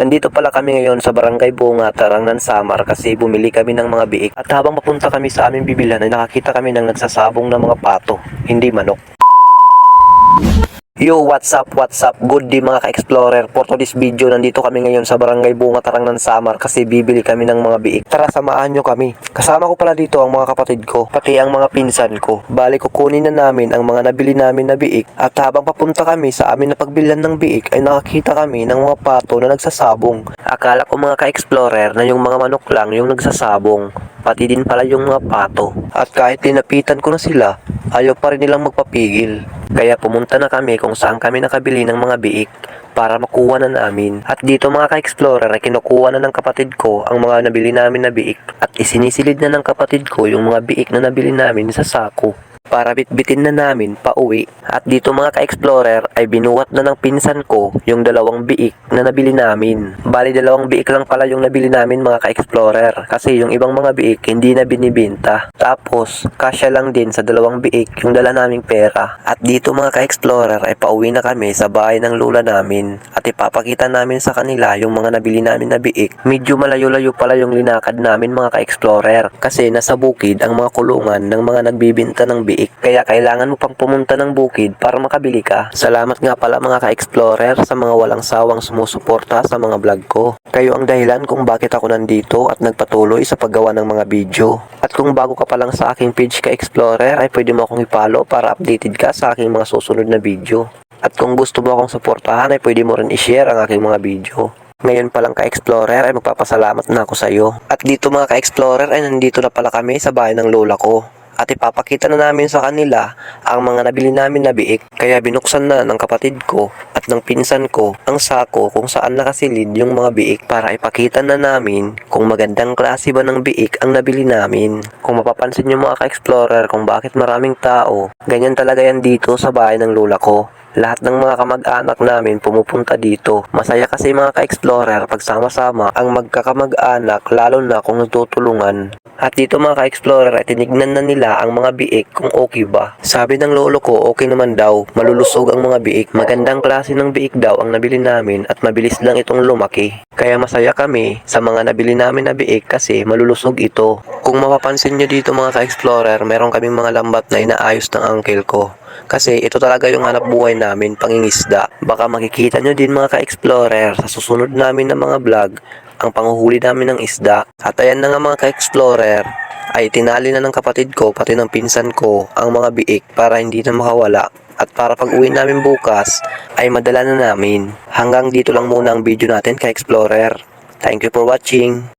Nandito pala kami ngayon sa Barangay Bunga, Tarangnan, Samar kasi bumili kami ng mga biik. At habang papunta kami sa aming bibilhan ay nakakita kami ng nagsasabong ng mga pato, hindi manok. Yo, what's up, good day mga ka-explorer. For today's video, nandito kami ngayon sa Barangay Bunga, Tarangnan, Samar kasi bibili kami ng mga biik. Tara, samahan nyo kami. Kasama ko pala dito ang mga kapatid ko, pati ang mga pinsan ko. Bali, kukunin na namin ang mga nabili namin na biik. At habang papunta kami sa amin na pagbilhan ng biik ay nakakita kami ng mga pato na nagsasabong. Akala ko mga ka-explorer na yung mga manok lang yung nagsasabong, pati din pala yung mga pato. At kahit tinapitan ko na sila, ayaw pa rin nilang magpapigil. Kaya pumunta na kami kung saan kami nakabili ng mga biik para makuha na namin. At dito mga ka-explorer ay kinukuha na ng kapatid ko ang mga nabili namin na biik. At isinisilid na ng kapatid ko yung mga biik na nabili namin sa sako para bitbitin na namin pa uwi. At dito mga ka-explorer ay binuhat na ng pinsan ko yung dalawang biik na nabili namin. Bali, dalawang biik lang pala yung nabili namin mga ka-explorer kasi yung ibang mga biik hindi na binibenta. Tapos kasya lang din sa dalawang biik yung dala naming pera. At dito mga ka-explorer ay pauwi na kami sa bahay ng lula namin at ipapakita namin sa kanila yung mga nabili namin na biik. Medyo malayo-layo pala yung linakad namin mga ka-explorer kasi nasa bukid ang mga kulungan ng mga nagbibinta ng biik. Kaya kailangan mo pang pumunta ng bukid para makabili ka. Salamat nga pala mga ka-explorer sa mga walang sawang sumusuporta sa mga vlog ko. Kayo ang dahilan kung bakit ako nandito at nagpatuloy sa paggawa ng mga video. At kung bago ka pa lang sa aking page ka-explorer ay pwede mo akong i-follow para updated ka sa aking mga susunod na video. At kung gusto mo akong suportahan ay pwede mo rin i-share ang aking mga video. Ngayon pa lang ka-explorer ay magpapasalamat na ako sa iyo. At dito mga ka-explorer ay nandito na pala kami sa bahay ng lola ko. At ipapakita na namin sa kanila ang mga nabili namin na biik. Kaya binuksan na ng kapatid ko at ng pinsan ko ang sako kung saan nakasilid yung mga biik para ipakita na namin kung magandang klase ba ng biik ang nabili namin. Kung mapapansin nyo mga ka-explorer kung bakit maraming tao, ganyan talaga yan dito sa bahay ng lola ko. Lahat ng mga kamag-anak namin pumupunta dito. Masaya kasi mga ka-explorer pag sama-sama ang magkakamag-anak lalo na kung nagtutulungan. At dito mga ka-explorer ay tinignan na nila ang mga biik kung okay ba. Sabi ng lolo ko okay naman daw, malulusog ang mga biik. Magandang klase ng biik daw ang nabili namin at mabilis lang itong lumaki. Kaya masaya kami sa mga nabili namin na biik kasi malulusog ito. Kung mapapansin nyo dito mga ka-explorer, meron kaming mga lambat na inaayos ng uncle ko. Kasi ito talaga yung hanap buhay namin, pangingisda. Baka makikita nyo din mga ka-explorer sa susunod namin na mga vlog ang panguhuli namin ng isda. At ayan na nga mga ka-explorer, ay tinali na ng kapatid ko pati ng pinsan ko ang mga biik para hindi na makawala. At para pag uwi namin bukas ay madala na namin. Hanggang dito lang muna ang video natin ka-explorer. Thank you for watching.